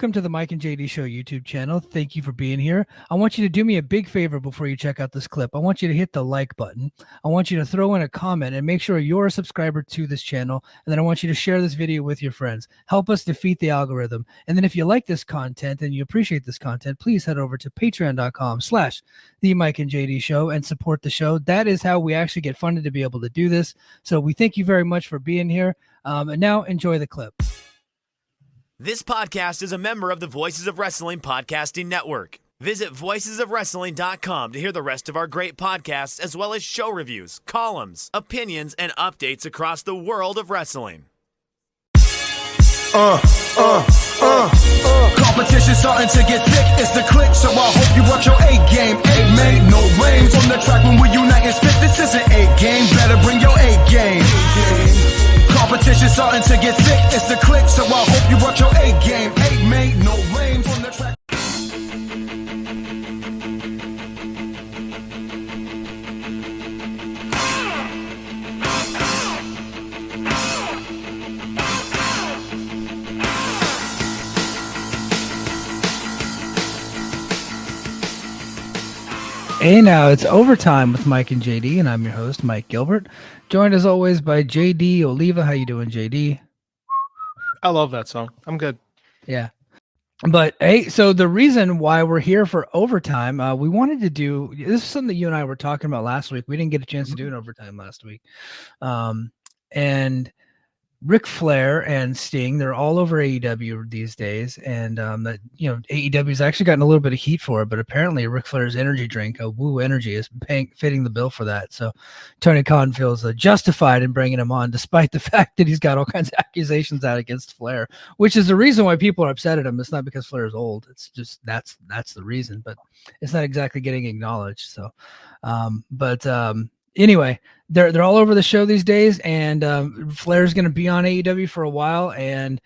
Welcome to the Mike and JD Show YouTube channel. Thank you for being here. I want you to do me a big favor before you check out this clip. I want you to hit the like button. I want you to throw in a comment and make sure you're a subscriber to this channel. And then I want you to share this video with your friends. Help us defeat the algorithm. And then if you like this content and you appreciate this content, please head over to patreon.com/the Mike and JD Show and support the show. That is how we actually get funded to be able to do this. So we thank you very much for being here. And now enjoy the clip. This podcast is a member of the Voices of Wrestling Podcasting Network. Visit voicesofwrestling.com to hear the rest of our great podcasts, as well as show reviews, columns, opinions, and updates across the world of wrestling. Competition starting to get thick, it's the click, so I hope you watch your A game. A made no rain from the track when we unite and spit. This is an A game, better bring your A game. Competition starting to get thick, it's the click, so I hope you watch your A game. A made no rain from the track. Hey, now it's overtime with Mike and JD, and I'm your host, Mike Gilbert, joined as always by JD Oliva. How you doing, JD? I love that song. I'm good. Yeah. But hey, so the reason why we're here for overtime, we wanted to do, this is something that you and I were talking about last week. We didn't get a chance to do an overtime last week. And Ric Flair and Sting, they're all over AEW these days, and that AEW's actually gotten a little bit of heat for it, but apparently Ric Flair's energy drink, Woo Energy, is fitting the bill for that. So Tony Khan feels justified in bringing him on, despite the fact that he's got all kinds of accusations out against Flair, which is the reason why people are upset at him. It's not because Flair's old; it's just that's the reason, but it's not exactly getting acknowledged. So, anyway, they're all over the show these days, and Flair's going to be on AEW for a while, and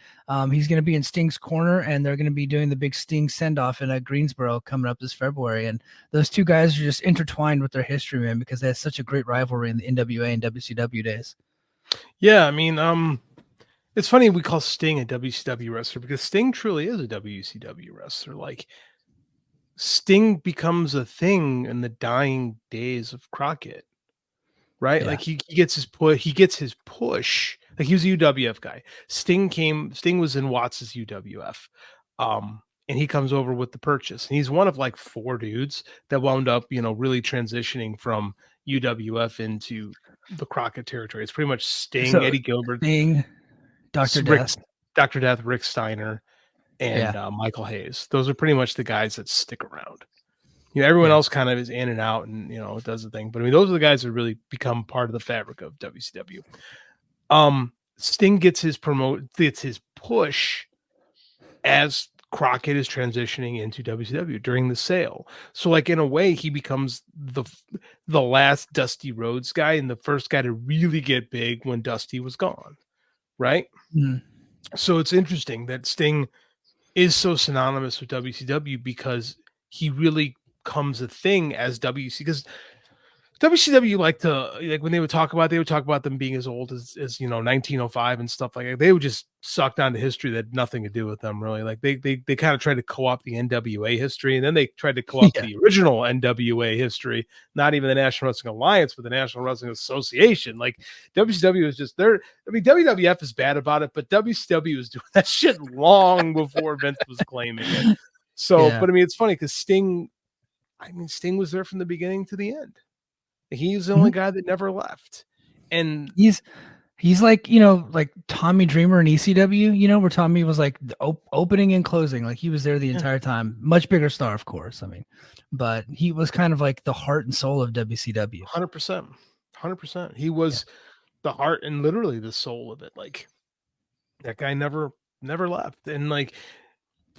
he's going to be in Sting's corner, and they're going to be doing the big Sting send-off in Greensboro coming up this February. And those two guys are just intertwined with their history, man, because they had such a great rivalry in the NWA and WCW days. Yeah, I mean, it's funny we call Sting a WCW wrestler because Sting truly is a WCW wrestler. Like, Sting becomes a thing in the dying days of Crockett. Right, yeah. Like he gets his push. He gets his push. Like he was a UWF guy. Sting was in Watts' UWF, and he comes over with the purchase. And he's one of like 4 dudes that wound up, really transitioning from UWF into the Crockett territory. It's pretty much Sting, Eddie Gilbert, Sting, Dr. Death, Rick Steiner, and Michael Hayes. Those are pretty much the guys that stick around. Everyone else kind of is in and out and, does the thing. But I mean, those are the guys that really become part of the fabric of WCW. Sting gets his push as Crockett is transitioning into WCW during the sale. So like in a way, he becomes the last Dusty Rhodes guy and the first guy to really get big when Dusty was gone. Right. Mm-hmm. So it's interesting that Sting is so synonymous with WCW because he really comes a thing as WC, because WCW like when they would talk about them being as old as 1905 and stuff like that. They would just suck down to history that had nothing to do with them really. Like they kind of tried to co-opt the NWA history, and then they tried to co-opt the original NWA history, not even the National Wrestling Alliance, but the National Wrestling Association. Like WCW is just there. I mean, WWF is bad about it, but WCW is doing that shit long before Vince was claiming it. So, but I mean, it's funny because Sting was there from the beginning to the end. He's the only guy that never left. And he's like, like Tommy Dreamer in ECW, where Tommy was like the opening and closing. Like he was there the entire time. Much bigger star, of course. I mean, but he was kind of like the heart and soul of WCW. 100%. He was the heart and literally the soul of it. Like that guy never left. And like,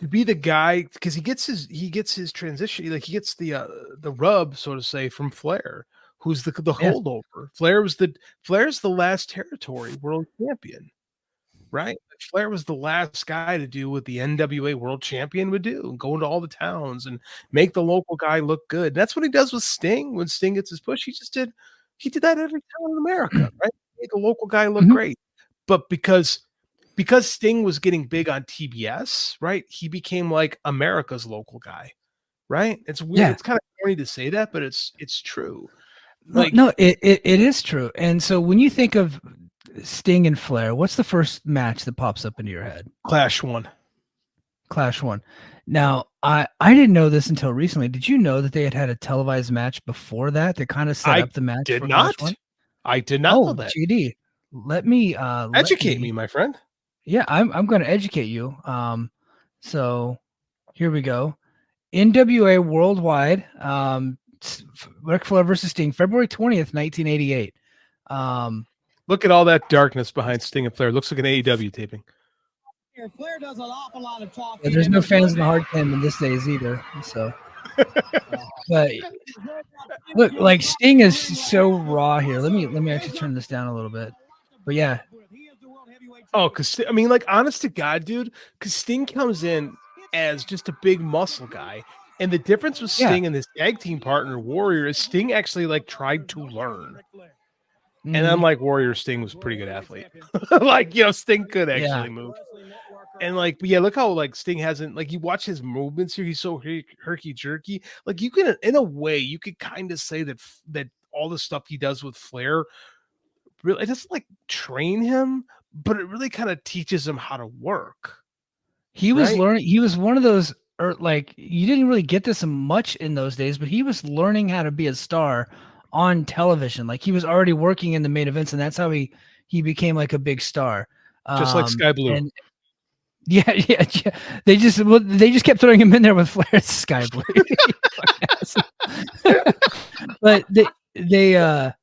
to be the guy, because he gets his transition, like he gets the rub, so to say, from Flair, who's the holdover. Flair's the last territory world champion, right? Flair was the last guy to do what the NWA World Champion would do, go into all the towns and make the local guy look good. And that's what he does with Sting. When Sting gets his push, he did that every town in America, right? Make a local guy look great. But because because Sting was getting big on TBS, right? He became like America's local guy, right? It's weird. Yeah. It's kind of funny to say that, but it's true. No, it is true. And so when you think of Sting and Flair, what's the first match that pops up into your head? Clash 1. Clash 1. Now, I didn't know this until recently. Did you know that they had a televised match before that to kind of set up the match? Did for not. Clash 1? I did not know that. GD, let me Educate me, my friend. Yeah, I'm going to educate you. So here we go. NWA Worldwide, Ric Flair versus Sting, February 20th, 1988. Look at all that darkness behind Sting and Flair. Looks like an AEW taping. Flair does an awful lot of talking. There's no fans in the hard cam in this days either. So, but look, like Sting is so raw here. Let me actually turn this down a little bit. But yeah. Oh, because I mean, like, honest to God, dude, because Sting comes in as just a big muscle guy. And the difference with Sting and his tag team partner, Warrior, is Sting actually like tried to learn. And unlike Warrior, Sting was a pretty good athlete. Like, you know, Sting could actually move. And like, but yeah, look how like Sting hasn't, like, you watch his movements here. He's so herky jerky. Like, you can, in a way, you could kind of say that all the stuff he does with Flair, really, it doesn't like train him, but it really kind of teaches him how to work. He was learning. He was one of those, like, you didn't really get this much in those days, but he was learning how to be a star on television. Like, he was already working in the main events, and that's how he became like a big star. Just like Sky Blue. And, yeah. They just kept throwing him in there with Flair's Sky Blue. But they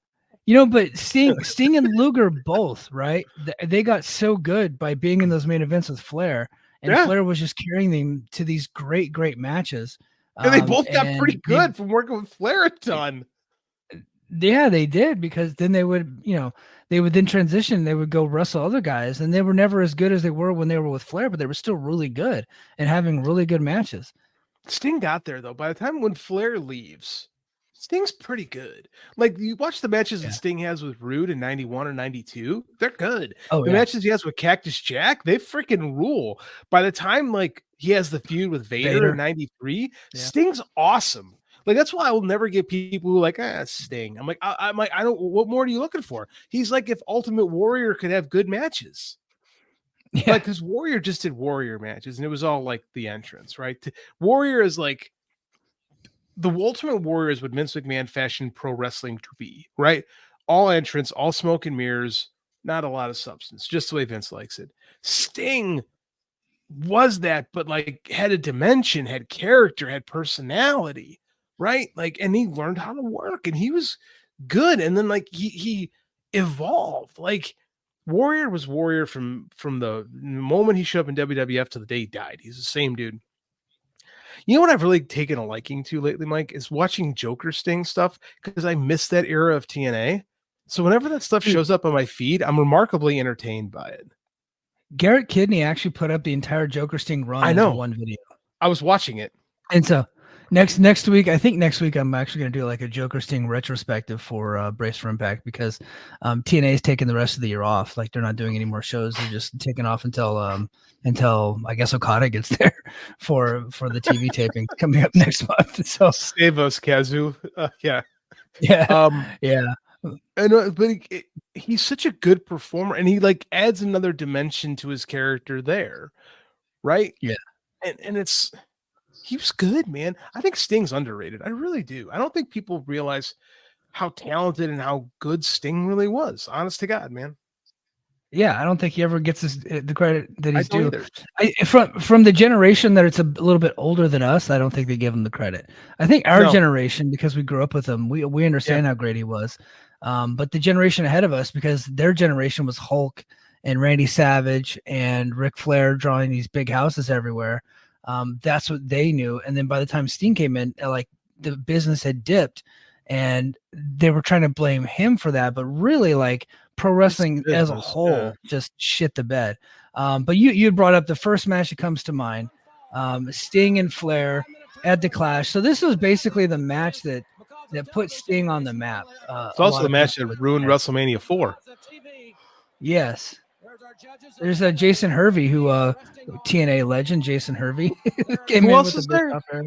you know, but Sting and Luger both, right? They got so good by being in those main events with Flair, and Flair was just carrying them to these great matches. And they both got pretty good from working with Flair a ton. Yeah, they did, because then they would, you know, they would then transition. They would go wrestle other guys, and they were never as good as they were when they were with Flair, but they were still really good and having really good matches. Sting got there though. By the time when Flair leaves, Sting's pretty good. Like, you watch the matches that Sting has with Rude in 91 or 92, they're good. The matches he has with Cactus Jack, they freaking rule. By the time like he has the feud with Vader in 93, Sting's awesome. Like, that's why I will never get people who are like, Sting. I'm like, I don't, what more are you looking for? He's like if Ultimate Warrior could have good matches. Yeah. Like, because Warrior just did Warrior matches, and it was all like the entrance, right? Warrior is like, the Ultimate Warrior is what Vince McMahon fashioned pro wrestling to be, right? All entrance, all smoke and mirrors, not a lot of substance, just the way Vince likes it. Sting was that, but like had a dimension, had character, had personality, right? Like, and he learned how to work, and he was good. And then like he evolved. Like, Warrior was Warrior from the moment he showed up in WWF to the day he died. He's the same dude. You know what I've really taken a liking to lately, Mike, is watching Joker Sting stuff, because I miss that era of TNA. So whenever that stuff shows up on my feed, I'm remarkably entertained by it. Garrett Kidney actually put up the entire Joker Sting run in one video. I was watching it. And so next week, I think next week I'm actually going to do like a Joker Sting retrospective for Brace for Impact, because TNA is taking the rest of the year off. Like, they're not doing any more shows. They're just taking off until I guess Okada gets there for the TV taping coming up next month. So save us, Kazu. Yeah. And but he's such a good performer, and he like adds another dimension to his character there, right? Yeah. And he was good, man. I think Sting's underrated. I really do. I don't think people realize how talented and how good Sting really was. Honest to God, man. Yeah, I don't think he ever gets the credit that he's due. From the generation that it's a little bit older than us, I don't think they give him the credit. I think our generation, because we grew up with him, we understand how great he was. But the generation ahead of us, because their generation was Hulk and Randy Savage and Ric Flair drawing these big houses everywhere. That's what they knew. And then by the time Sting came in, like, the business had dipped, and they were trying to blame him for that. But really, like, pro wrestling as a whole just shit the bed. But you brought up the first match that comes to mind, Sting and Flair at the Clash. So this was basically the match that put Sting on the map. It's also the match that ruined WrestleMania 4. Yes. There's a Jason Hervey who TNA legend Jason Hervey came Who in else with is the big there? top hair.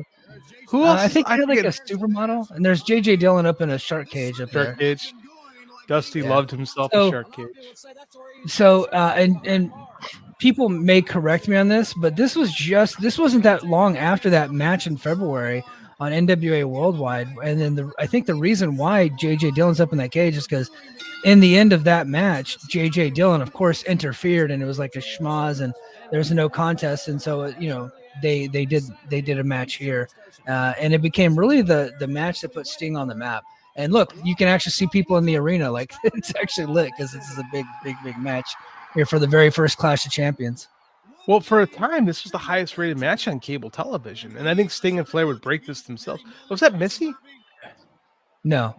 Who else? I think I he had like a forget. supermodel, and there's JJ Dillon up in a shark cage up Shark there. Cage. Dusty Yeah. loved himself a So- Shark Cage. So and people may correct me on this, but this wasn't that long after that match in February on NWA Worldwide, and then I think the reason why JJ Dillon's up in that cage is because in the end of that match, JJ Dillon, of course, interfered, and it was like a schmoz, and there was a no contest, and so they did a match here, and it became really the match that put Sting on the map. And look, you can actually see people in the arena, like it's actually lit because this is a big match here for the very first Clash of Champions. Well, for a time, this was the highest rated match on cable television, and I think Sting and Flair would break this themselves. Was that Missy? No,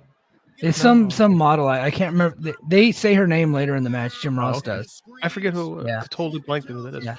it's No. some model. I can't remember. They say her name later in the match. Jim Ross okay. does. I forget who. Yeah. Totally blanked who that is. Yeah.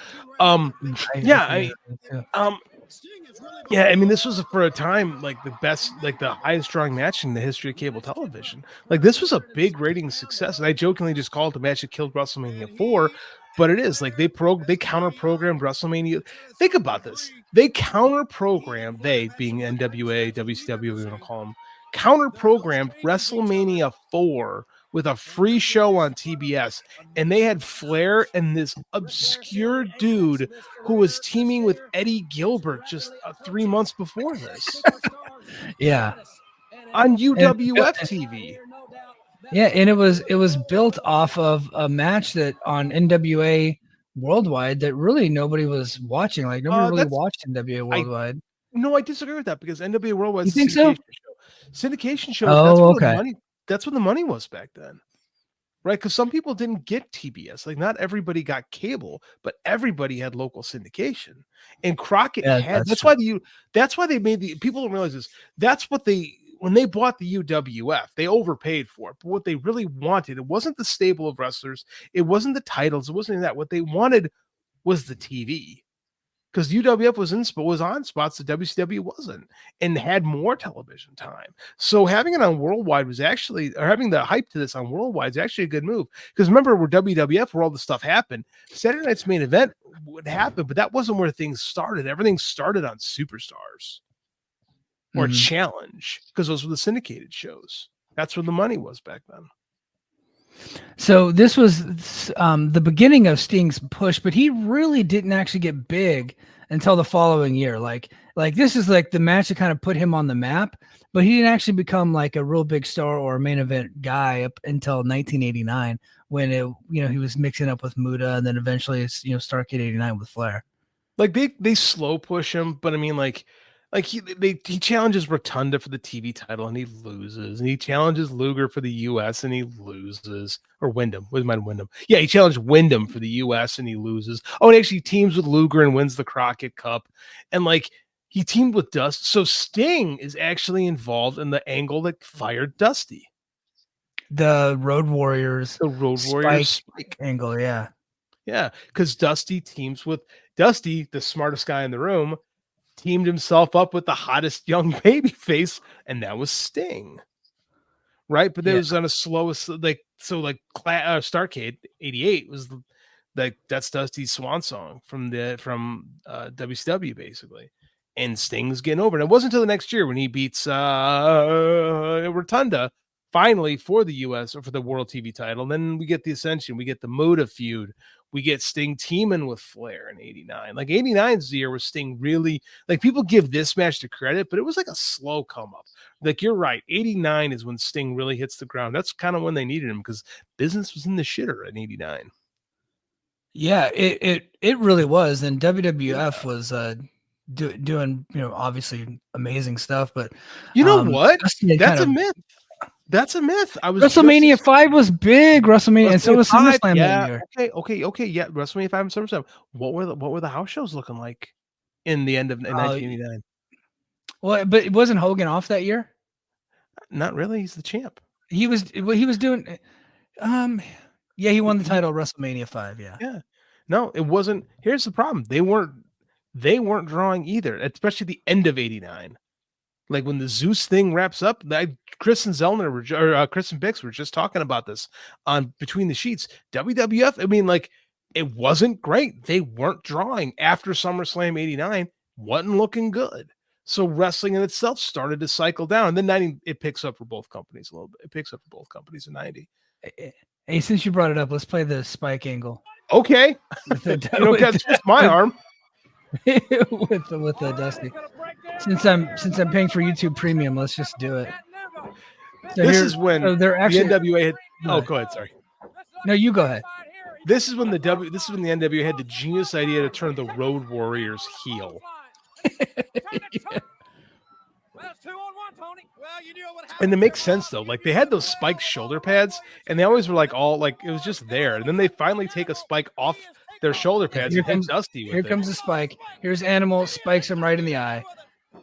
Yeah, I mean, this was for a time like the best, like the highest drawing match in the history of cable television. Like this was a big rating success, and I jokingly just called it the match that killed WrestleMania 4, but it is like they counter programmed WrestleMania. Think about this: they counter programmed, they being NWA, WCW, we want to call them, counter programmed WrestleMania 4 with a free show on TBS, and they had Flair and this obscure dude who was teaming with Eddie Gilbert just 3 months before this. Yeah. On UWF TV. Yeah, and it was built off of a match that on NWA Worldwide that really nobody was watching. Like nobody really watched NWA Worldwide. No, I disagree with that because NWA Worldwide You is a think so? syndication show. Syndication shows. Oh, okay. That's when the money was back then, right? Because some people didn't get TBS. Like not everybody got cable, but everybody had local syndication. And Crockett had. That's why they made the people don't realize this. That's what when they bought the UWF, they overpaid for it. But what they really wanted, it wasn't the stable of wrestlers, it wasn't the titles, it wasn't any of that. What they wanted was the TV. Because UWF was on spots that WCW wasn't and had more television time. So having it on Worldwide was actually, or having the hype to this on Worldwide is actually a good move. Because remember where WWF, where all this stuff happened, Saturday Night's Main Event would happen, but that wasn't where things started. Everything started on Superstars or Challenge because those were the syndicated shows. That's where the money was back then. So this was the beginning of Sting's push, but he really didn't actually get big until the following year. Like this is like the match that kind of put him on the map, but he didn't actually become like a real big star or a main event guy up until 1989 when he was mixing up with Muda and then eventually it's Starrcade 89 with Flair. Like they slow push him, but I mean like he challenges Rotunda for the TV title and he loses, and he challenges Luger for the US and he loses, or Wyndham. Wyndham. Yeah, he challenged Wyndham for the US and he loses. Oh, and he actually teams with Luger and wins the Crockett Cup, and like he teamed with Dust. So Sting is actually involved in the angle that fired Dusty, the Road Warriors, Spike angle. Yeah, because Dusty teams with Dusty, the smartest guy in the room. Teamed himself up with the hottest young babyface, and that was Sting, right? But there was on a slowest, Starrcade 88 was that's Dusty's swan song from WCW basically, and Sting's getting over. And it wasn't until the next year when he beats Rotunda finally for the US or for the World TV title. And then we get the Ascension, we get the Muda feud. We get Sting teaming with Flair in 89. Like 89 is the year where Sting really, like people give this match the credit, but it was like a slow come up. Like you're right. 89 is when Sting really hits the ground. That's kind of when they needed him because business was in the shitter in 89. Yeah, it really was. And WWF was doing, obviously amazing stuff, but you know what? That's a myth. That's a myth. WrestleMania 5 was big. WrestleMania, and so was SummerSlam that year. Okay. Yeah, WrestleMania 5 and SummerSlam. What were the house shows looking like in the end of 1989? Well, but it wasn't Hogan off that year. Not really. He's the champ. He was doing. He won the title WrestleMania 5. Yeah. No, it wasn't. Here's the problem. They weren't drawing either, especially the end of 89. Like when the Zeus thing wraps up, Chris and Zellner Chris and Bix were just talking about this on Between the Sheets. WWF, I mean, like it wasn't great. They weren't drawing after SummerSlam 89, wasn't looking good. So wrestling in itself started to cycle down. And then 90, it picks up for both companies a little bit. It picks up for both companies in 90. Hey, since you brought it up, let's play the Spike angle. Okay. With the, You don't catch my arm. with the Dusty. Since I'm paying for YouTube Premium, let's just do it. So this is when they're actually the NWA had, go ahead, sorry. No, you go ahead. This is when the NWA had the genius idea to turn the Road Warriors heel. Yeah. And it makes sense though. Like they had those spiked shoulder pads, and they always were like all like it was just there. And then they finally take a spike off their shoulder pads and hit Dusty with Here comes the spike. Here's Animal, spikes him right in the eye.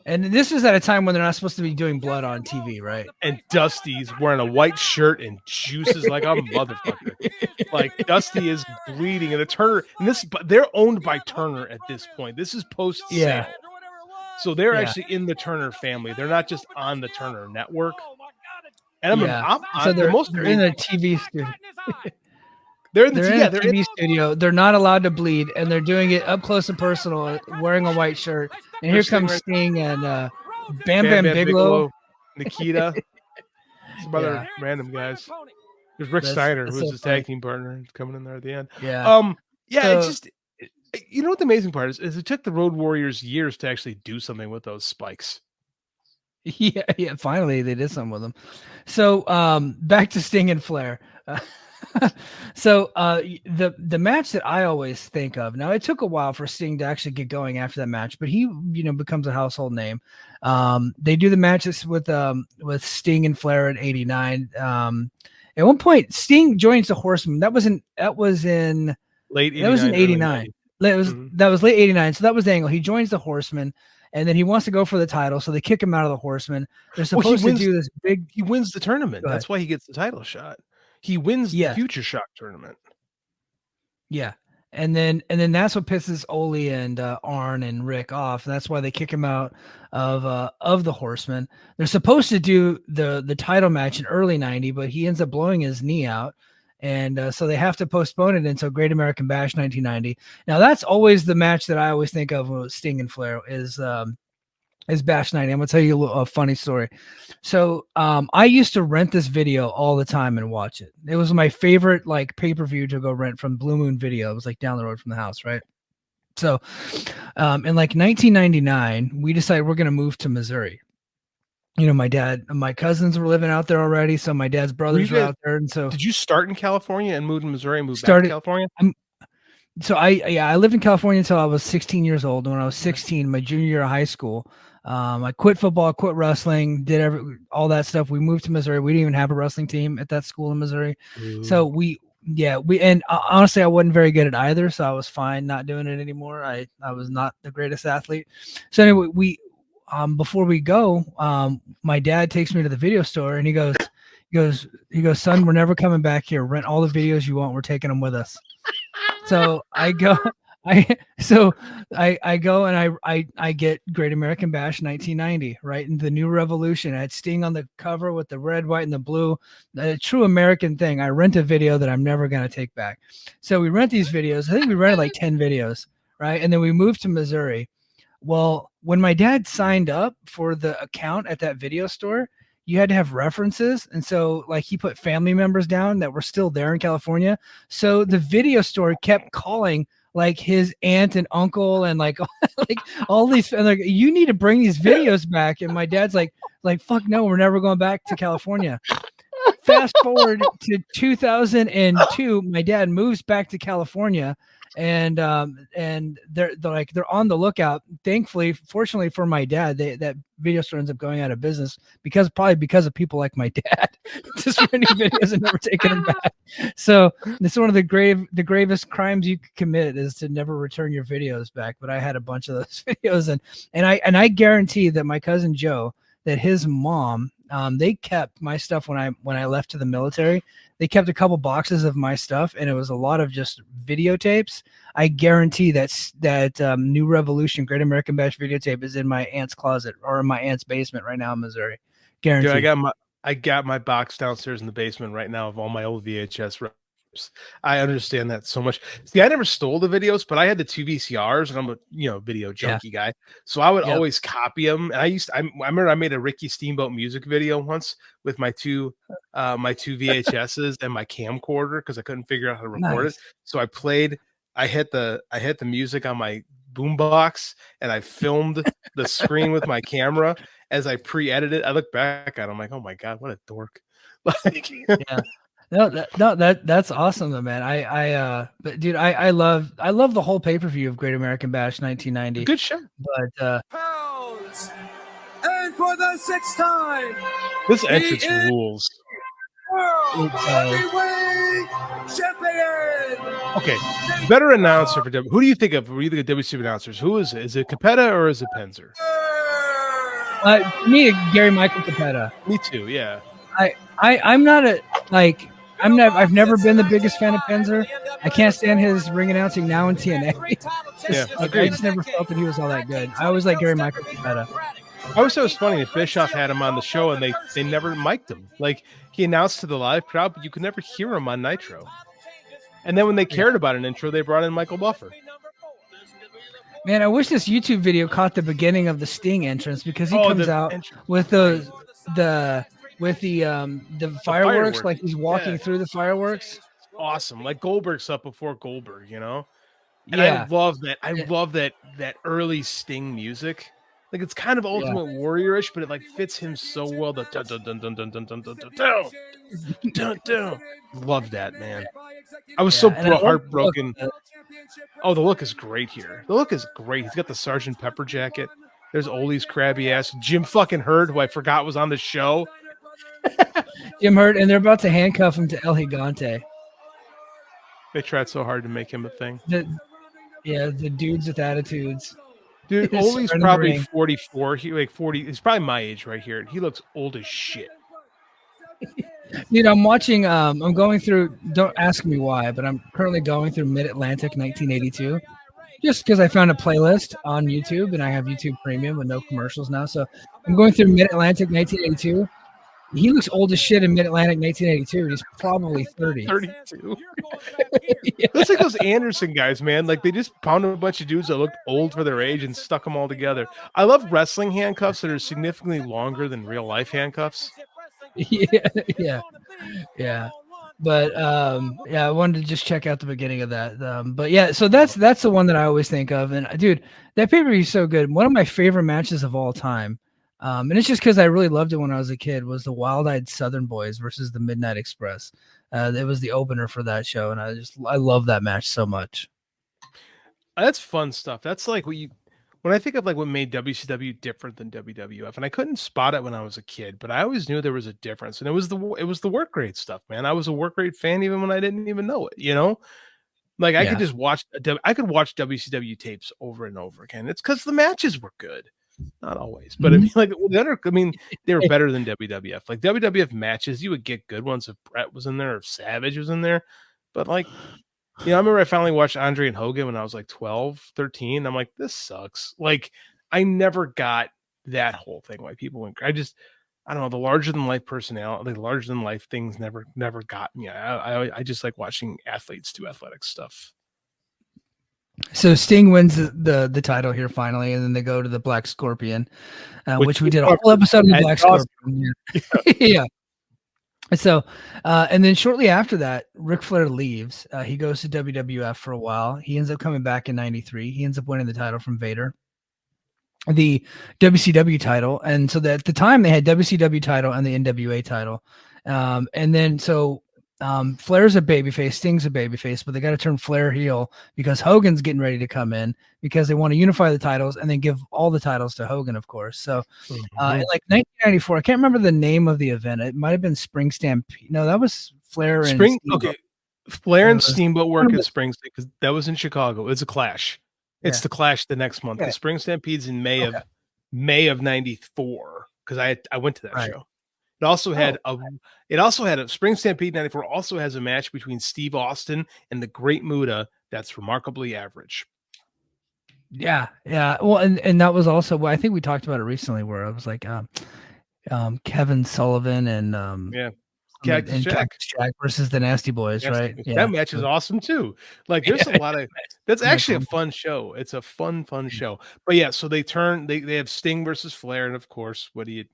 And this is at a time when they're not supposed to be doing blood on TV, right? And Dusty's wearing a white shirt and juices like a motherfucker. Like Dusty is bleeding, and the Turner, and they're owned by Turner at this point. This is post sale. Yeah. So they're actually in the Turner family. They're not just on the Turner network. And they're in a TV studio. They're in the TV studio. They're not allowed to bleed, and they're doing it up close and personal, wearing a white shirt. And here comes Sting and Bam Bam Bigelow, Nikita, some other random guys. There's Rick Steiner, who's his tag team partner, coming in there at the end. Yeah, it's just, you know what the amazing part is it took the Road Warriors years to actually do something with those spikes. Yeah. Finally, they did something with them. So back to Sting and Flair. So the match that I always think of, now it took a while for Sting to actually get going after that match, but he becomes a household name. They do the matches with Sting and Flair at 89. At one point Sting joins the Horsemen. That was in late 89. That was in 89. That was late 89. So that was the angle. He joins the Horsemen. And then he wants to go for the title, so they kick him out of the Horsemen. They're supposed to do this big. He wins the tournament. That's why he gets the title shot. He wins the Future Shock tournament. Yeah, and then that's what pisses Ole and Arn and Rick off. That's why they kick him out of the Horsemen. They're supposed to do the title match in early 90, but he ends up blowing his knee out. And so they have to postpone it until Great American Bash 1990. Now that's always the match that I always think of with Sting and Flair is Bash 90. I'm gonna tell you a funny story. So I used to rent this video all the time and watch it. It was my favorite like pay-per-view to go rent from Blue Moon Video. It was like down the road from the house, right? So in like 1999, we decided we're gonna move to Missouri. My dad, my cousins were living out there already, so my dad's brothers were out there. And so, did you start in California and move to Missouri and move back to California? I lived in California until I was 16 years old. And when I was 16, my junior year of high school, I quit football, quit wrestling, did all that stuff. We moved to Missouri. We didn't even have a wrestling team at that school in Missouri. Ooh. So honestly, I wasn't very good at either, so I was fine not doing it anymore. I was not the greatest athlete. So anyway, before we go, my dad takes me to the video store and he goes, son, we're never coming back here. Rent all the videos you want. We're taking them with us. So I go and I get Great American Bash 1990, right? In the New Revolution. I had Sting on the cover with the red, white, and the blue. A true American thing. I rent a video that I'm never going to take back. So we rent these videos. I think we rented like 10 videos, right? And then we moved to Missouri. Well, when my dad signed up for the account at that video store, you had to have references. And so like he put family members down that were still there in California. So the video store kept calling like his aunt and uncle and like all these, and like, you need to bring these videos back. And my dad's like, fuck no, we're never going back to California. Fast forward to 2002, my dad moves back to California. And they're on the lookout. Fortunately for my dad, that video store ends up going out of business because of people like my dad just renting videos and never taking them back. So it's one of the gravest crimes you could commit is to never return your videos back. But I had a bunch of those videos, and I guarantee that my cousin Joe, that his mom, they kept my stuff when I left to the military. They kept a couple boxes of my stuff, and it was a lot of just videotapes. I guarantee that New Revolution Great American Bash videotape is in my aunt's closet or in my aunt's basement right now in Missouri. Guaranteed. Dude, I got my box downstairs in the basement right now of all my old VHS course. I understand that so much. See, I never stole the videos, but I had the two VCRs, and I'm a video junkie guy. So I would always copy them. And I remember I made a Ricky Steamboat music video once with my two VHSs and my camcorder because I couldn't figure out how to record it. So I hit the music on my boombox and I filmed the screen with my camera as I pre-edited. I look back at it, I'm like, oh my God, what a dork. Like, that's awesome though, man. But dude, I love the whole pay-per-view of Great American Bash 1990. Good show. But Pounds. And for the 6th time, this entrance rules. World Heavyweight Champion. Okay, better announcer for W. Who do you think of? Who do you think of WCW announcers? Who is it? Is it Capetta or is it Penzer? Me, Gary Michael Capetta. Me too. Yeah. I'm not a like. I've never been the biggest fan of Penzer. I can't stand his ring announcing now in TNA. I just never felt that he was all that good. I always like Gary Michael Capetta. I always thought it was funny that Bischoff had him on the show and they never mic'd him. Like he announced to the live crowd, but you could never hear him on Nitro. And then when they cared about an intro, they brought in Michael Buffer. Man, I wish this YouTube video caught the beginning of the Sting entrance because he comes out with the fireworks, like he's walking through the fireworks. Awesome. Like Goldberg's up before Goldberg, you know? And I love that. I love that early Sting music. Like it's kind of Ultimate Warrior-ish, but it like fits him so well. The dun dun dun dun dun dun dun dun dun dun dun. Love that, man. I was so heartbroken. Oh, the look is great here. The look is great. He's got the Sgt. Pepper jacket. There's Ole's crabby ass. Jim fucking Hurd, who I forgot was on the show. Jim Hurd, and they're about to handcuff him to El Gigante. They tried so hard to make him a thing. The dudes with attitudes. Dude, Ole's probably 44. He's probably my age right here. He looks old as shit. Dude, I'm watching. I'm going through. Don't ask me why, but I'm currently going through Mid-Atlantic 1982, just because I found a playlist on YouTube and I have YouTube Premium with no commercials now. So I'm going through Mid-Atlantic 1982. He looks old as shit in Mid-Atlantic 1982. He's probably 30. 32. Looks like those Anderson guys, man. Like they just pounded a bunch of dudes that looked old for their age and stuck them all together. I love wrestling handcuffs that are significantly longer than real life handcuffs. Yeah. But I wanted to just check out the beginning of that. But yeah, so that's the one that I always think of. And dude, that pay-per-view is so good. One of my favorite matches of all time. And it's just because I really loved it when I was a kid, was the Wild-Eyed Southern Boys versus the Midnight Express. It was the opener for that show, and I love that match so much. That's fun stuff. That's like when I think of like what made WCW different than WWF, and I couldn't spot it when I was a kid, but I always knew there was a difference, and it was the work rate stuff, man. I was a work rate fan even when I didn't even know it, you know. Like I could just watch WCW tapes over and over again. It's because the matches were good. Not always, but I mean, they were better than WWF. Like WWF matches, you would get good ones if Brett was in there or if Savage was in there. But like, I remember I finally watched Andre and Hogan when I was like 12, 13. I'm like, this sucks. Like, I never got that whole thing. Why people went, I don't know, the larger than life personality, the larger than life things never got me. I just like watching athletes do athletic stuff. So Sting wins the title here finally, and then they go to the Black Scorpion, which we did a whole episode of the Black Scorpion. Yeah. So, and then shortly after that, Ric Flair leaves. He goes to WWF for a while. He ends up coming back in '93. He ends up winning the title from Vader, the WCW title. And so that at the time they had WCW title and the NWA title. And then Flair's a babyface, Sting's a babyface, but they got to turn Flair heel because Hogan's getting ready to come in because they want to unify the titles and then give all the titles to Hogan, of course. So in like 1994, I can't remember the name of the event. It might have been Spring Stampede. No, that was Flair and Steamboat. Okay. Flair and Steamboat work at Spring because that was in Chicago. It's a Clash. It's the Clash the next month. The Spring Stampede's in May of '94 because I went to that show. It also had a Spring Stampede 94 also has a match between Steve Austin and the Great Muta that's remarkably average. Yeah. Well, and that was also, well, I think we talked about it recently where I was like Kevin Sullivan and Cactus and Jack. Cactus Jack versus the Nasty Boys, right? Yeah. That match is awesome too. Like there's a lot of that's Yeah, actually a cool. fun show. It's a fun show. But yeah, so they have Sting versus Flair, and of course, what do you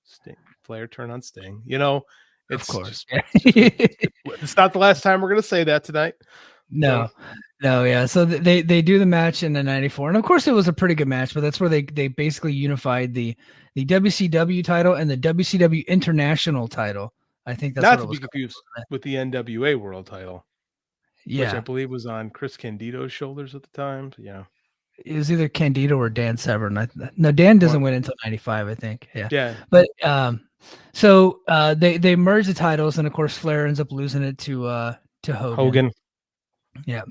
Sting Flair turn on Sting. Of It's course. it's not the last time we're gonna say that tonight. No, yeah. So they do the match in the 94, and of course it was a pretty good match. But that's where they basically unified the WCW title and the WCW International title. I think that's Not what to it was be confused with the NWA World Title, which I Yeah, believe was on Chris Candido's shoulders at the time. So, yeah, it was either Candido or Dan Severn. No, Dan doesn't win until 95, I think. Yeah, yeah. but so they merge the titles, and of course Flair ends up losing it to Hogan. Yeah.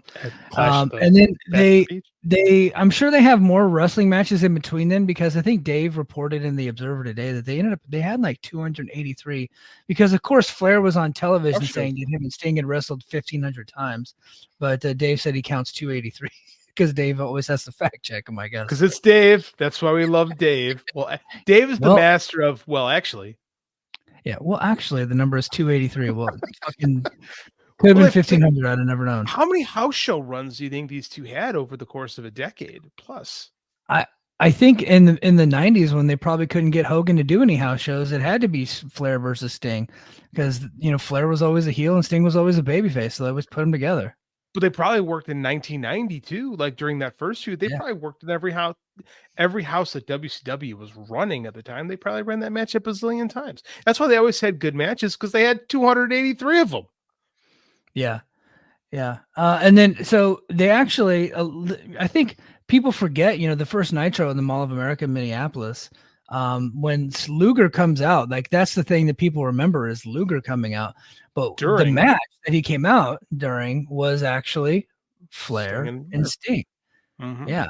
And then I'm sure they have more wrestling matches in between then, because I think Dave reported in the Observer today that they had like 283, because of course Flair was on television saying that him and Sting had wrestled 1,500 times, but Dave said he counts 283 because Dave always has to fact check him, I guess. Because it's Dave. That's why we love Dave. Well, Dave is the master of, actually. Yeah, actually, the number is 283. Well, fucking could have been 1,500. I'd have never known. How many house show runs do you think these two had over the course of a decade plus? I think in the 90s, when they probably couldn't get Hogan to do any house shows, it had to be Flair versus Sting, because Flair was always a heel and Sting was always a babyface, so they always put them together. But they probably worked in 1992, like during that first feud. They probably worked in every house that WCW was running at the time. They probably ran that match a bazillion times. That's why they always had good matches, because they had 283 of them. Yeah. And then, so they actually, I think people forget, the first Nitro in the Mall of America in Minneapolis, when Luger comes out, like that's the thing that people remember is Luger coming out. But the match that he came out during was actually Flair and Sting. Mm-hmm. Yeah.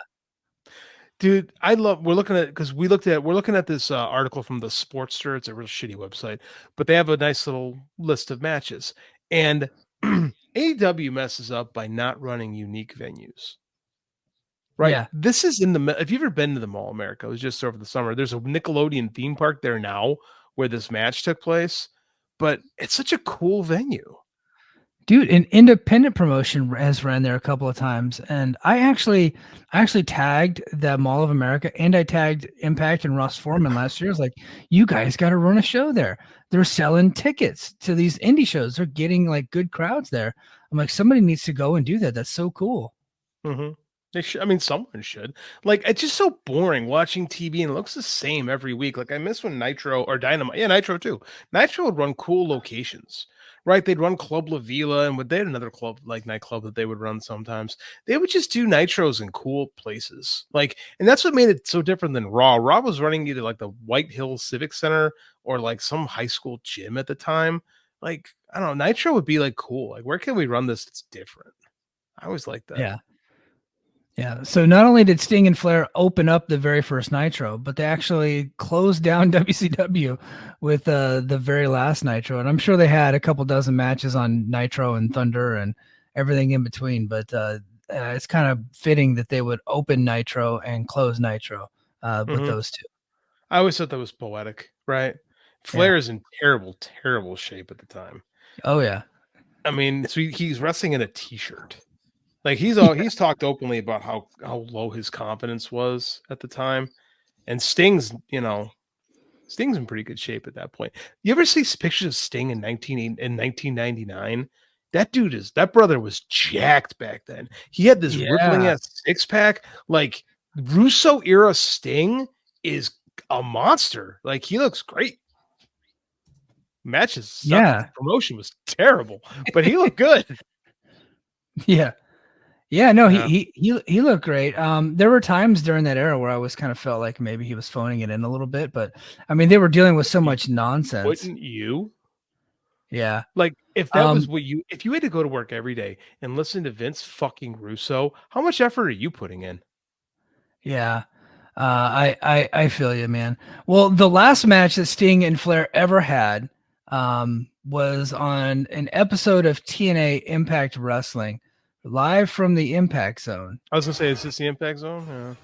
Dude, we're looking at this article from the Sportster. It's a real shitty website, but they have a nice little list of matches. And AEW messes up by not running unique venues. Right. Yeah. This is if you've ever been to the Mall of America, it was just over the summer. There's a Nickelodeon theme park there now where this match took place, but it's such a cool venue. Dude, an independent promotion has ran there a couple of times, and I actually tagged the Mall of America, and I tagged Impact and Ross Foreman last year. I was like, you guys got to run a show there. They're selling tickets to these indie shows. They're getting like good crowds there. I'm like, somebody needs to go and do that. That's so cool. Mm-hmm. They should. I mean, someone should. Like, it's just so boring watching TV, and it looks the same every week. Like, I miss when Nitro or Dynamite, Nitro too. Nitro would run cool locations. Right, they'd run Club La Vila, and they had another club, like nightclub, that they would run sometimes. They would just do nitros in cool places, and that's what made it so different than Raw. Raw was running either like the White Hills Civic Center or like some high school gym at the time. Like, I don't know, Nitro would be like cool. Like, where can we run this? It's different. I always like that. Yeah. So not only did Sting and Flair open up the very first Nitro, but they actually closed down WCW with the very last Nitro. And I'm sure they had a couple dozen matches on Nitro and Thunder and everything in between. But it's kind of fitting that they would open Nitro and close Nitro with those two. I always thought that was poetic, right? Flair is in terrible, terrible shape at the time. Oh, yeah. I mean, so he's wrestling in a T-shirt. Like he's talked openly about how low his confidence was at the time, and Sting's in pretty good shape at that point. You ever see pictures of Sting in 1999? That brother was jacked back then. He had this rippling ass 6-pack. Like Russo era Sting is a monster. Like he looks great. Matches, promotion was terrible, but he looked good. Yeah, no, he looked great. There were times during that era where I was kind of felt like maybe he was phoning it in a little bit, but I mean, they were dealing with so much nonsense. Wouldn't you? Yeah. Like if that was if you had to go to work every day and listen to Vince fucking Russo, how much effort are you putting in? Yeah. I feel you, man. Well, the last match that Sting and Flair ever had was on an episode of TNA Impact Wrestling. Live from the Impact Zone. I was gonna say, is this the Impact Zone? Yeah.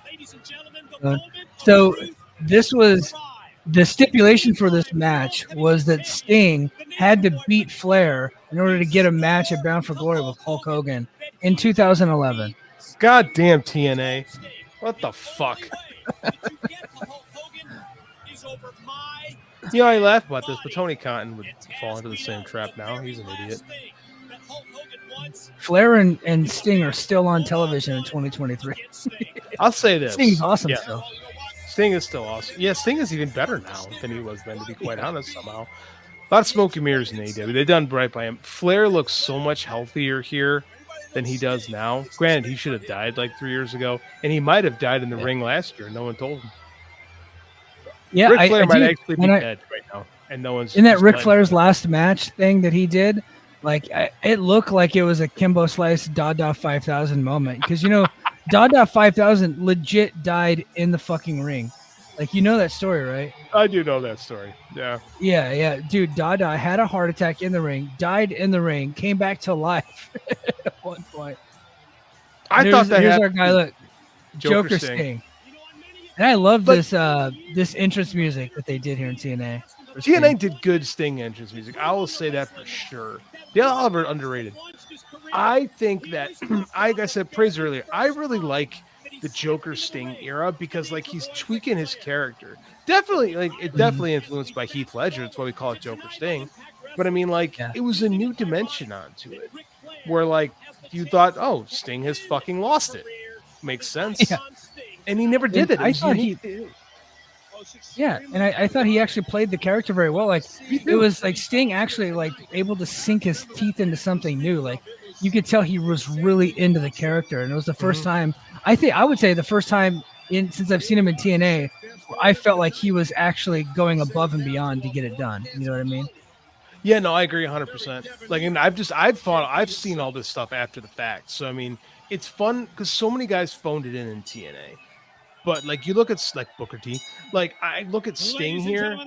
Ladies and gentlemen, So this was The stipulation for this match was that Sting had to beat Flair in order to get a match at Bound for Glory with Hulk Hogan in 2011. God damn TNA. What the fuck? You know, I laugh about this, but Tony Khan would fall into the same trap now. He's an idiot. Flair and Sting are still on television in 2023. I'll say this. Sting's awesome Yeah. still. Sting is still awesome. Yeah, Sting is even better now than he was then, to be quite honest, somehow. A lot of smoke and mirrors in AEW. They've done right by him. Flair looks so much healthier here than he does now. Granted, he should have died like 3 years ago, and he might have died in the ring last year. No one told him. Yeah, Ric Flair might do. actually be dead right now, and no one's in that just Ric letting Flair's him. last match thing that he did. Like, it looked like it was a Kimbo Slice Dada 5000 moment. Because, you know, Dada 5000 legit died in the fucking ring. Like, you know that story, right? I do know that story. Yeah. Yeah. Dude, Dada had a heart attack in the ring, died in the ring, came back to life at one point. I thought that here's our happened guy, to look. Joker Sting. Sting. And I love this entrance music that they did here in TNA. for Sting. TNA did good Sting entrance music. I will say that for sure. Dale Oliver underrated. I think that, like I said, praise earlier, I really like the Joker Sting era because like he's tweaking his character. Definitely, like definitely influenced by Heath Ledger. That's why we call it Joker Sting. But I mean, like it was a new dimension onto it, where like you thought, oh, Sting has fucking lost it. Makes sense. Yeah. And he never did it. I thought he. Yeah, and I thought he actually played the character very well. Like it was like Sting actually like able to sink his teeth into something new. Like you could tell he was really into the character, and it was the first time. I would say the first time since I've seen him in TNA, I felt like he was actually going above and beyond to get it done. You know what I mean? Yeah, no, I agree 100%. Like, and I've seen all this stuff after the fact. So I mean, it's fun because so many guys phoned it in TNA. But like you look at like Booker T, like I look at Sting here. Oh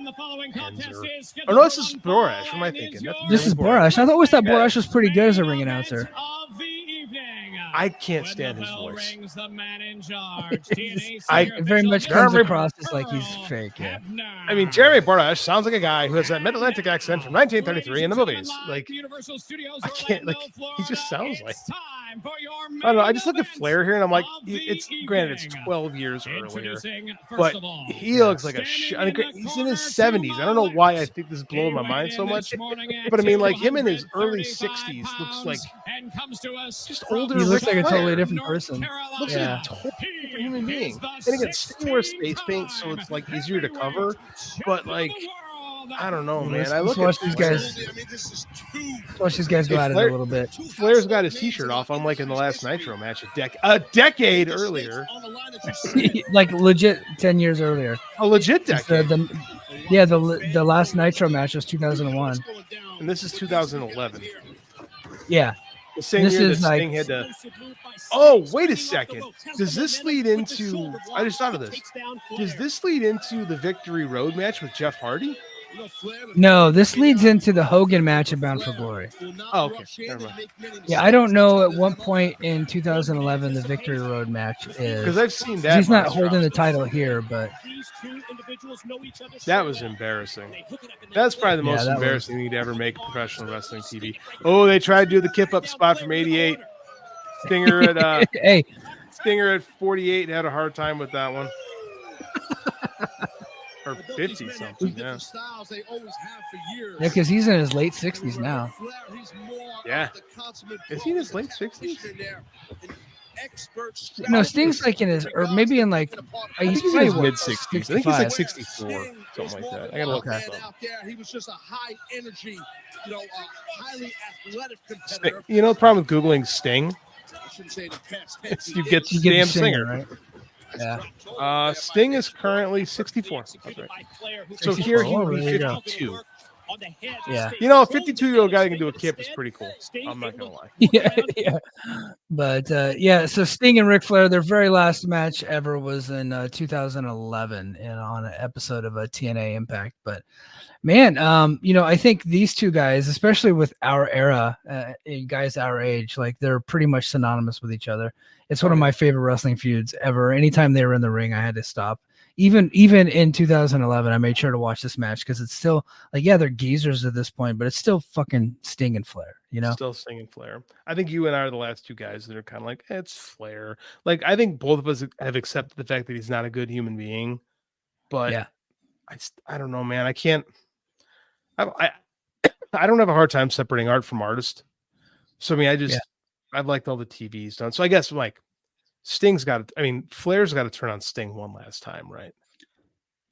no, this is Borash. What am I thinking? This is Borash. I always thought Borash was pretty good as a ring announcer. I can't stand his voice. It very much comes across as like he's fake. Yeah. I mean, Jeremy Borash sounds like a guy who has that Mid-Atlantic accent from 1933 in the movies. Like, I can't. Like, he just sounds like. I don't know. I just look at Flair here and I'm like, it's granted it's 12 years earlier, but he looks like a I mean, he's in his 70s. I don't know why I think this is blowing my mind so much, but I mean, like him in his early 60s looks like just older. He looks like a Flair. totally different person. Looks like a totally different human being. And again, Sting wears face paint, so it's like easier to cover. But like, I don't know, man. Let's watch these guys. Watch these guys go at it a little bit. Flair's got his T-shirt off, unlike in the last Nitro match a decade earlier. Like legit 10 years earlier. A legit decade. The last Nitro match was 2001. And this is 2011. Yeah. The same year that Sting had to. Oh, wait a second. Does this lead into? I just thought of this. Does this lead into the Victory Road match with Jeff Hardy? No, this leads into the Hogan match at Bound for Glory. Oh, okay. Never mind. Yeah, I don't know at what point in 2011 the Victory Road match is. Because I've seen that. He's not holding the title here, but that was embarrassing. That's probably the most embarrassing thing to ever make professional wrestling TV. Oh, they tried to do the kip up spot from '88. Stinger at Stinger at 48 had a hard time with that one. Or 50 something, yeah. Yeah, because he's in his late 60s now. Yeah. Is he in his late 60s? No, Sting's like in his, or maybe in like, he's in his mid 60s. I think he's like 64, something like that. I gotta look that up. He was just a high energy, highly athletic Sting, you know the problem with Googling Sting? You get the damn singer, right? Yeah. Sting is currently 64. That's right. So here he would be 52. Yeah. You know, a 52-year-old guy that can do a kip is pretty cool. I'm not gonna lie. Yeah. But yeah, so Sting and Ric Flair, their very last match ever was in 2011 and on an episode of a TNA Impact. But man, I think these two guys, especially with our era, guys our age, like they're pretty much synonymous with each other. It's one of my favorite wrestling feuds ever. Anytime they were in the ring, I had to stop. Even in 2011, I made sure to watch this match because it's still like, yeah, they're geezers at this point, but it's still fucking Sting and Flair, Still Sting and Flair. I think you and I are the last two guys that are kind of like, it's Flair. Like, I think both of us have accepted the fact that he's not a good human being, but yeah, I don't know, man. I can't. I don't have a hard time separating art from artist. So I mean, I've liked all the TVs done. So I guess like Sting's got. Flair's got to turn on Sting one last time, right?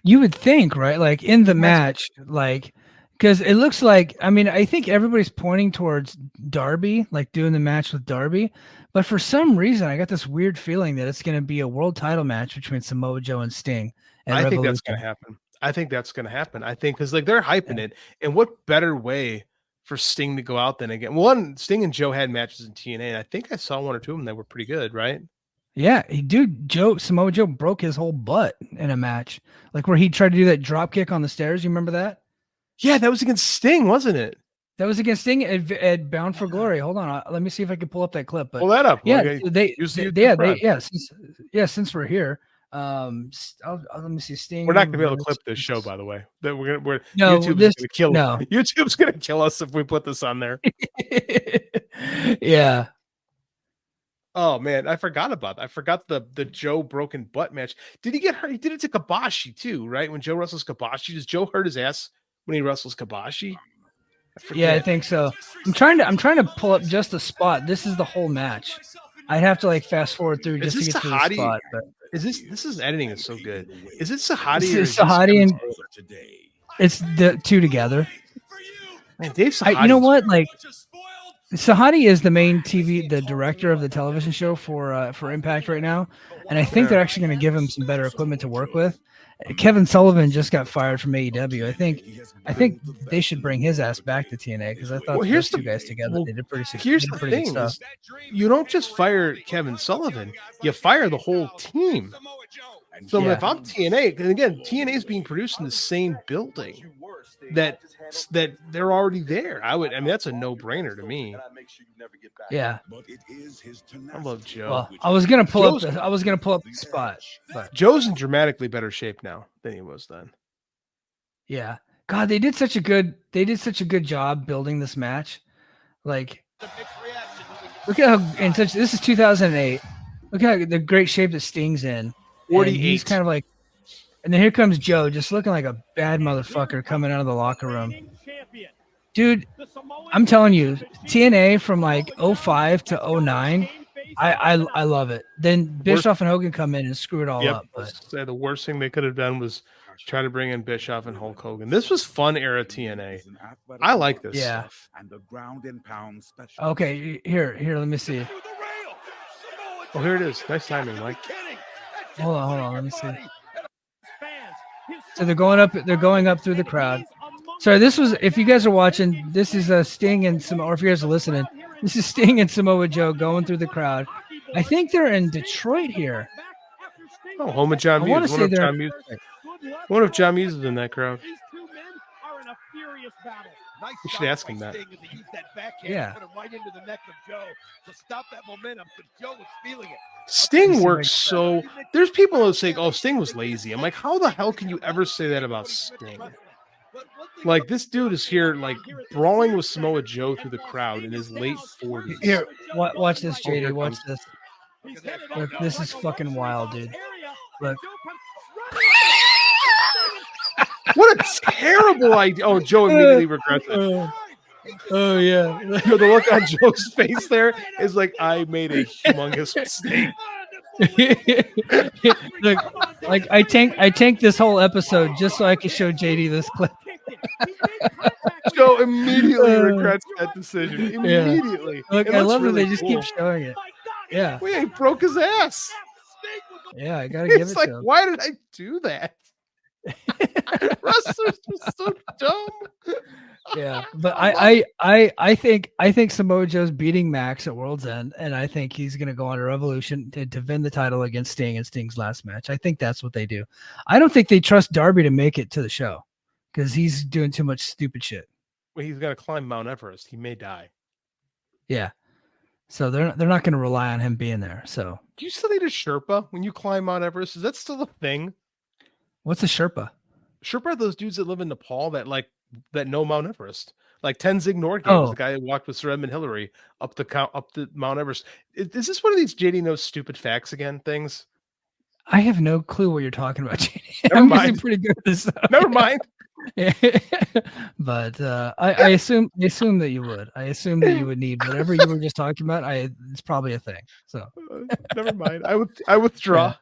you would think, right? Like in the match, like because it looks like. I think everybody's pointing towards Darby, like doing the match with Darby, but for some reason, I got this weird feeling that it's going to be a world title match between Samoa Joe and Sting. I think that's going to happen. I think because like they're hyping it, and what better way for Sting to go out than again? One, Sting and Joe had matches in TNA, and I think I saw one or two of them that were pretty good, right? Yeah, Samoa Joe broke his whole butt in a match, like where he tried to do that drop kick on the stairs. You remember that? Yeah, that was against Sting, wasn't it? That was against Sting at Bound for Glory. Hold on, let me see if I can pull up that clip. But pull that up. Yeah, since we're here. Let me see. Sting. We're not going to be able to clip this show, by the way. YouTube's going to kill us if we put this on there. Yeah. Oh man, I forgot about that. I forgot the Joe broken butt match. Did he get hurt? He did it to Kabashi too, right? When Joe wrestles Kabashi, does Joe hurt his ass when he wrestles Kabashi? I think so. I'm trying to pull up just the spot. This is the whole match. I'd have to like fast forward through just to get to the spot. But this editing is so good. Is it Sahadi? It's Sahadi and it's the two together. Man, Dave Sahadi. You know what? Like Sahadi is the main the director of the television show for Impact right now, and I think they're actually going to give him some better equipment to work with. Kevin Sullivan just got fired from AEW. I think they should bring his ass back to TNA because I thought those two guys together they did pretty good stuff. You don't just fire Kevin Sullivan; you fire the whole team. So if I'm TNA, and again, TNA is being produced in the same building that they're already there. That's a no-brainer to me. Yeah. I love Joe. Well, I was gonna pull up the spot, but Joe's in dramatically better shape now than he was then. Yeah. God, they did such a good job building this match. Like, look at how this is 2008. Look at the great shape that Sting's in. 48. He's kind of like, and then here comes Joe, just looking like a bad motherfucker coming out of the locker room. Dude, I'm telling you, TNA from like 05 to 09, I love it. Then Bischoff and Hogan come in and screw it all up. But the worst thing they could have done was try to bring in Bischoff and Hulk Hogan. This was fun era TNA. I like this stuff. Okay, here, let me see. Oh, here it is. Nice timing, Mike. Hold on, let me see. So they're going up through the crowd. Sorry, this was, if you guys are watching, this is Sting and Samoa, or if you guys are listening, this is Sting and Samoa Joe going through the crowd. I think they're in Detroit here. Oh, home of John Muse. What if John Muse is in that crowd? You should ask him that. Yeah. Sting works so. There's people who say, "Oh, Sting was lazy." I'm like, how the hell can you ever say that about Sting? Like, this dude is here, like, brawling with Samoa Joe through the crowd in his late 40s. Here, watch this, JD. Watch this. Look, this is fucking wild, dude. Look. What a terrible idea. Oh, Joe immediately regrets it. Oh, yeah. The look on Joe's face there is like, I made a humongous mistake. Look, like I tanked this whole episode just so I could show JD this clip. Joe immediately regrets that decision. Immediately. Yeah. Look, I love that they just keep showing it. Yeah. He broke his ass. Yeah, I gotta give it like, to him. Why did I do that? Wrestlers are so dumb. Yeah, but I think Samoa Joe's beating Max at World's End, and I think he's gonna go on a Revolution to defend the title against Sting in Sting's last match. I think that's what they do. I don't think they trust Darby to make it to the show because he's doing too much stupid shit. Well, he's got to climb Mount Everest. He may die. Yeah, so they're not gonna rely on him being there. So Do you still need a Sherpa when you climb Mount Everest? Is that still a thing? what's a Sherpa? Sherpa are those dudes that live in Nepal that know Mount Everest. Like Tenzing Norgay was Oh. the guy who walked with Sir Edmund Hillary up the Mount Everest. Is this one of these JD knows stupid facts again things? I have no clue what you're talking about, JD. Never I'm mind. usually pretty good at this stuff. Never mind. But I assume that you would. I assume that you would need whatever you were just talking about. It's probably a thing. So Never mind. I withdraw.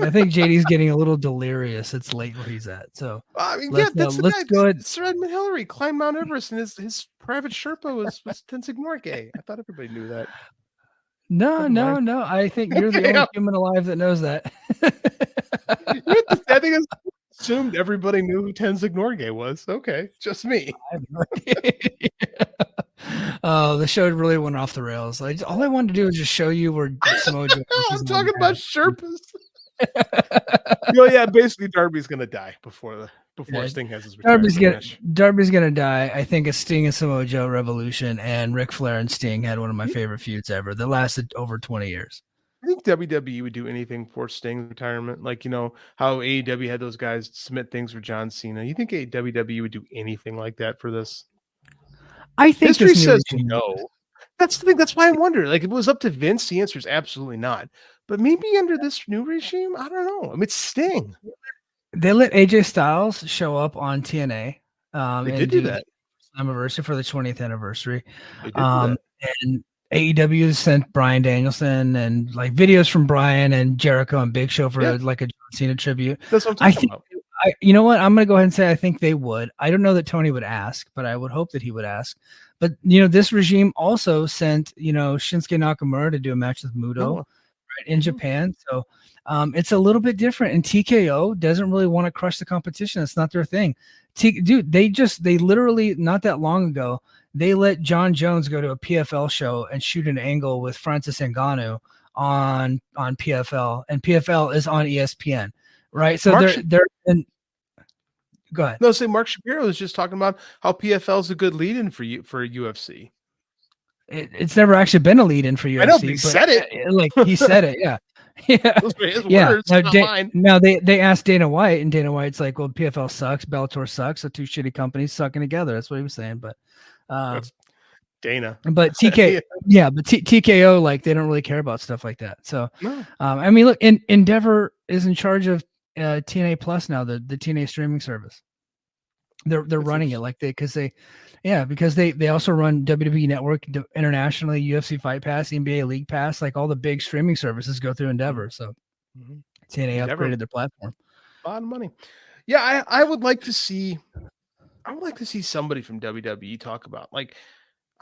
I think JD's getting a little delirious. It's late where he's at. So I mean, let's, that's the let's guy. go ahead. Sir Edmund Hillary climbed Mount Everest, and his private Sherpa was Tenzing Norgay. I thought everybody knew that. No. I think you're the only human alive that knows that. I think I assumed everybody knew who Tenzing Norgay was. Okay, just me. I have no idea. Oh, the show really went off the rails. All I wanted to do was just show you where Samoa Joe. I'm talking about Sherpas. Yeah, basically Darby's gonna die before Sting has his retirement match. Darby's gonna die. I think a Sting and Samoa Joe Revolution, and Ric Flair and Sting had one of my favorite feuds ever. That lasted over 20 years. I think WWE would do anything for Sting's retirement. Like, how AEW had those guys submit things for John Cena. You think WWE would do anything like that for this? I think history says no. That's the thing. That's why I wonder. Like, if it was up to Vince, the answer is absolutely not. But maybe under this new regime, I don't know. I mean, it's Sting. They let AJ Styles show up on TNA. They did do that. Anniversary for the 20th anniversary. They did do that. And AEW sent Bryan Danielson and like videos from Bryan and Jericho and Big Show for like a John Cena tribute. That's what I'm talking about. You know what? I'm going to go ahead and say I think they would. I don't know that Tony would ask, but I would hope that he would ask. But, this regime also sent, Shinsuke Nakamura to do a match with Muto right, in Japan. So it's a little bit different. And TKO doesn't really want to crush the competition. It's not their thing. Dude, they literally, not that long ago, they let John Jones go to a PFL show and shoot an angle with Francis Ngannou on PFL. And PFL is on ESPN. Right. So they're go ahead. No, say Mark Shapiro was just talking about how PFL is a good lead-in for UFC. It's never actually been a lead-in for UFC. I know, but he said it. Like he said it, yeah. Those are his words, not mine. Now they asked Dana White, and Dana White's like, "Well, PFL sucks, Bellator sucks, so two shitty companies sucking together." That's what he was saying, but that's Dana. But TKO, like they don't really care about stuff like that. So, no. I mean, look, Endeavor is in charge of TNA Plus now, the TNA streaming service. They're running it because they also run WWE Network internationally, UFC Fight Pass, NBA League Pass, like all the big streaming services go through Endeavor. So TNA upgraded their platform. A lot of money. Yeah, I would like to see somebody from WWE talk about, like,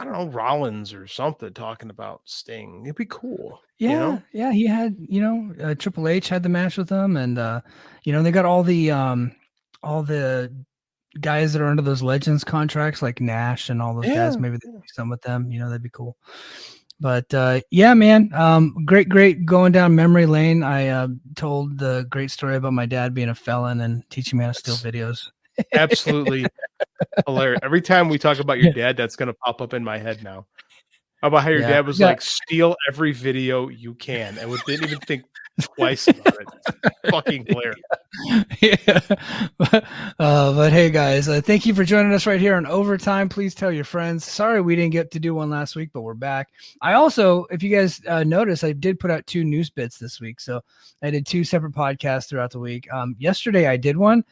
I don't know, Rollins or something talking about Sting. It'd be cool. Yeah, yeah. He had, Triple H had the match with them, and they got all the guys that are under those Legends contracts, like Nash and all those guys. Maybe they do some with them. That'd be cool. But yeah, man, great going down memory lane. I told the great story about my dad being a felon and teaching me how to steal videos. Absolutely hilarious. Every time we talk about your dad, that's going to pop up in my head now. How about how your dad was like, steal every video you can, and we didn't even think twice about it. It's fucking hilarious. But hey, guys, thank you for joining us right here on Overtime. Please tell your friends. Sorry we didn't get to do one last week, but we're back. I also, if you guys notice, I did put out 2 news bits this week. So I did 2 separate podcasts throughout the week. Yesterday I did one,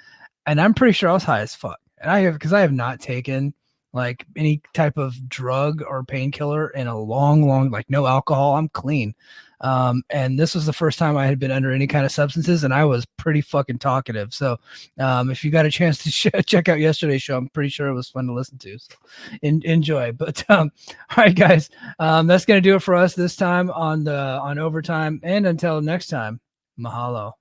and I'm pretty sure I was high as fuck. And because I have not taken like any type of drug or painkiller in a long, like no alcohol. I'm clean. And this was the first time I had been under any kind of substances, and I was pretty fucking talkative. So if you got a chance to check out yesterday's show, I'm pretty sure it was fun to listen to. So enjoy. But all right, guys, that's going to do it for us this time on Overtime. And until next time, mahalo.